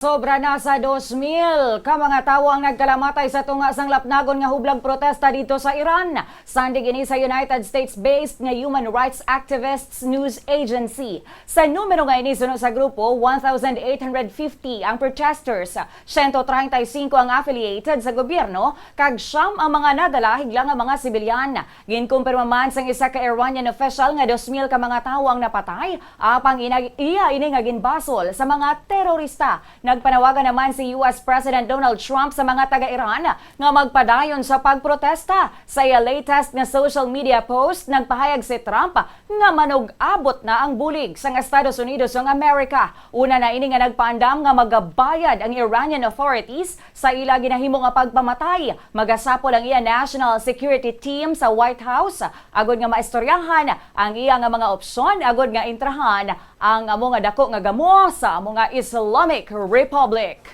Sobra na sa 2,000 ka mga tawo ang nagkalamatay sa tunga sang lapnagon nga hublag protesta dito sa Iran. Sandig ini sa United States-based nga human rights activists news agency. Sa numero nga ini sunod sa grupo, 1,850 ang protesters, 135 ang affiliated sa gobyerno, kag siyam ang mga nadala higlang ang mga sibilyan. Ginkumpirma man sang isa ka Iranian official nga 2,000 ka mga tawo ang napatay, apang iya ini nga ginbasol sa mga terorista. Nagpanawagan naman si US President Donald Trump sa mga taga-Iran nga magpadayon sa pag-protesta. Sa iya latest nga social media post, nagpahayag si Trump nga manug-abot na ang bulig sa Estados Unidos ng Amerika. Una na ini nga nagpaandam nga magabayad ang Iranian authorities sa ila ginahimo nga pagpamatay. Magasapol ang iya National Security Team sa White House agod nga maistoryahan ang iya nga mga opsyon agod nga intrahan ang amo nga dako nga gamo sa amo nga Islamic Republic.